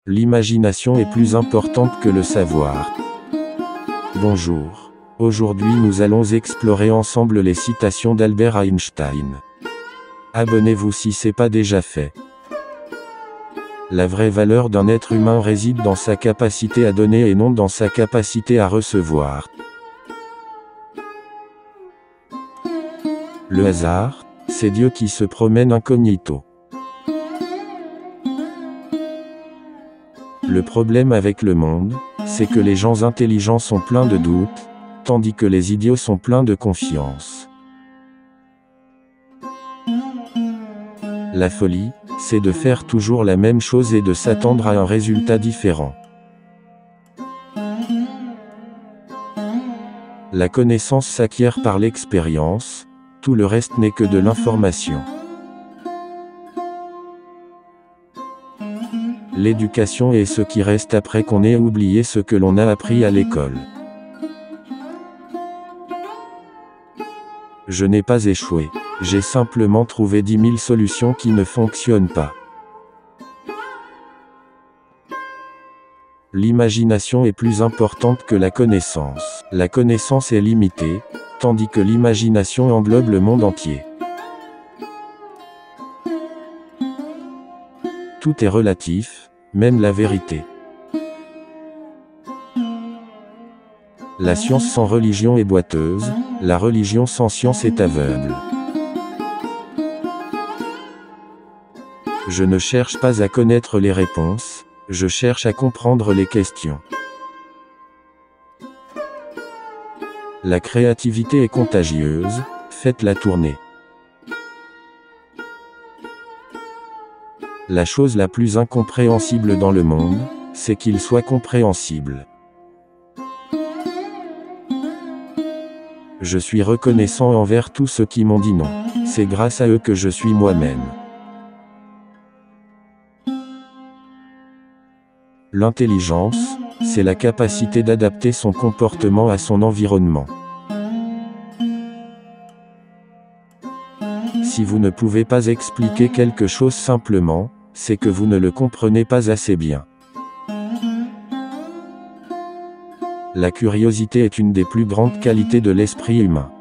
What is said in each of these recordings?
L'imagination est plus importante que le savoir. Bonjour. Aujourd'hui nous allons explorer ensemble les citations d'Albert Einstein. Abonnez-vous si c'est pas déjà fait. La vraie valeur d'un être humain réside dans sa capacité à donner et non dans sa capacité à recevoir. Le hasard, c'est Dieu qui se promène incognito. Le problème avec le monde, c'est que les gens intelligents sont pleins de doutes, tandis que les idiots sont pleins de confiance. La folie, c'est de faire toujours la même chose et de s'attendre à un résultat différent. La connaissance s'acquiert par l'expérience, tout le reste n'est que de l'information. L'éducation est ce qui reste après qu'on ait oublié ce que l'on a appris à l'école. Je n'ai pas échoué, j'ai simplement trouvé 10 000 solutions qui ne fonctionnent pas. L'imagination est plus importante que la connaissance. La connaissance est limitée, tandis que l'imagination englobe le monde entier. Tout est relatif, même la vérité. La science sans religion est boiteuse, la religion sans science est aveugle. Je ne cherche pas à connaître les réponses, je cherche à comprendre les questions. La créativité est contagieuse, faites-la tourner. La chose la plus incompréhensible dans le monde, c'est qu'il soit compréhensible. Je suis reconnaissant envers tous ceux qui m'ont dit non. C'est grâce à eux que je suis moi-même. L'intelligence, c'est la capacité d'adapter son comportement à son environnement. Si vous ne pouvez pas expliquer quelque chose simplement, c'est que vous ne le comprenez pas assez bien. La curiosité est une des plus grandes qualités de l'esprit humain.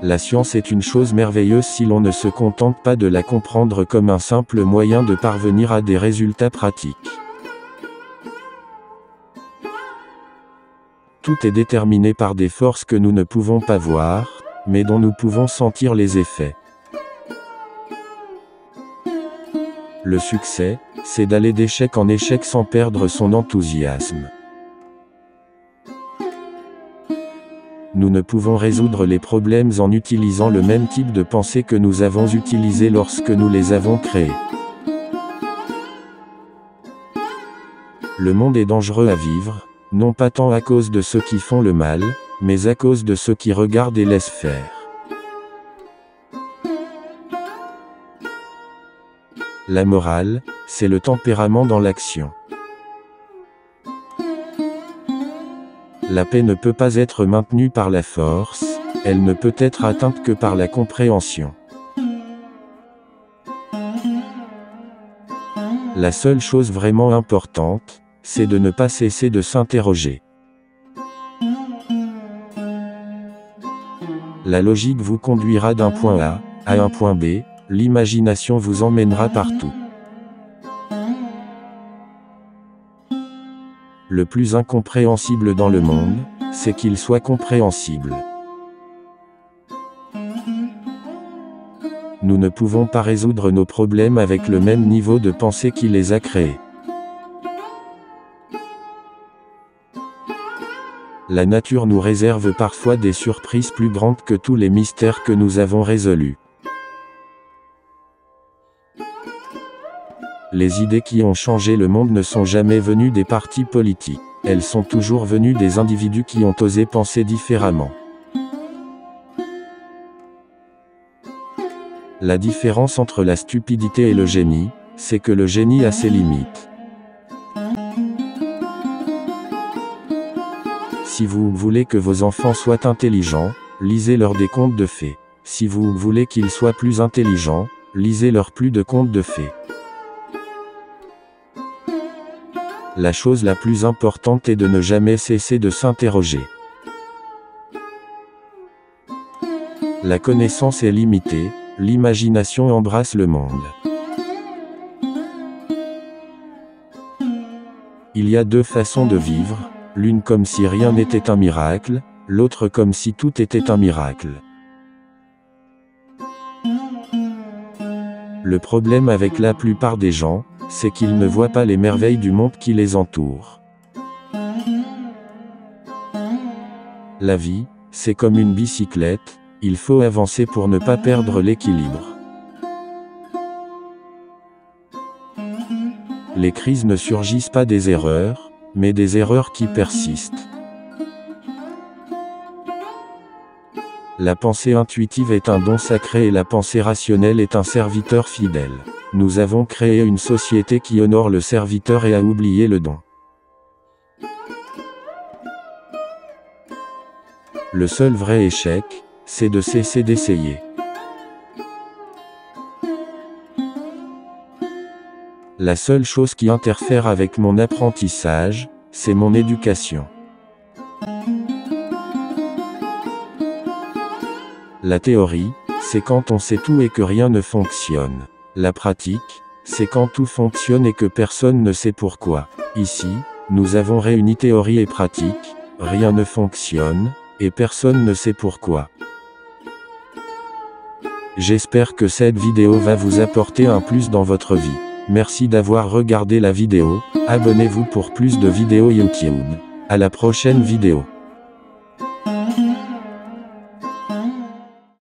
La science est une chose merveilleuse si l'on ne se contente pas de la comprendre comme un simple moyen de parvenir à des résultats pratiques. Tout est déterminé par des forces que nous ne pouvons pas voir, mais dont nous pouvons sentir les effets. Le succès, c'est d'aller d'échec en échec sans perdre son enthousiasme. Nous ne pouvons résoudre les problèmes en utilisant le même type de pensée que nous avons utilisé lorsque nous les avons créés. Le monde est dangereux à vivre, non pas tant à cause de ceux qui font le mal, mais à cause de ceux qui regardent et laissent faire. La morale, c'est le tempérament dans l'action. La paix ne peut pas être maintenue par la force, elle ne peut être atteinte que par la compréhension. La seule chose vraiment importante, c'est de ne pas cesser de s'interroger. La logique vous conduira d'un point A à un point B, l'imagination vous emmènera partout. Le plus incompréhensible dans le monde, c'est qu'il soit compréhensible. Nous ne pouvons pas résoudre nos problèmes avec le même niveau de pensée qui les a créés. La nature nous réserve parfois des surprises plus grandes que tous les mystères que nous avons résolus. Les idées qui ont changé le monde ne sont jamais venues des partis politiques. Elles sont toujours venues des individus qui ont osé penser différemment. La différence entre la stupidité et le génie, c'est que le génie a ses limites. Si vous voulez que vos enfants soient intelligents, lisez-leur des contes de fées. Si vous voulez qu'ils soient plus intelligents, lisez-leur plus de contes de fées. La chose la plus importante est de ne jamais cesser de s'interroger. La connaissance est limitée, l'imagination embrasse le monde. Il y a deux façons de vivre, l'une comme si rien n'était un miracle, l'autre comme si tout était un miracle. Le problème avec la plupart des gens, c'est qu'ils ne voient pas les merveilles du monde qui les entoure. La vie, c'est comme une bicyclette, il faut avancer pour ne pas perdre l'équilibre. Les crises ne surgissent pas des erreurs, mais des erreurs qui persistent. La pensée intuitive est un don sacré et la pensée rationnelle est un serviteur fidèle. Nous avons créé une société qui honore le serviteur et a oublié le don. Le seul vrai échec, c'est de cesser d'essayer. La seule chose qui interfère avec mon apprentissage, c'est mon éducation. La théorie, c'est quand on sait tout et que rien ne fonctionne. La pratique, c'est quand tout fonctionne et que personne ne sait pourquoi. Ici, nous avons réuni théorie et pratique, rien ne fonctionne, et personne ne sait pourquoi. J'espère que cette vidéo va vous apporter un plus dans votre vie. Merci d'avoir regardé la vidéo, abonnez-vous pour plus de vidéos YouTube. À la prochaine vidéo.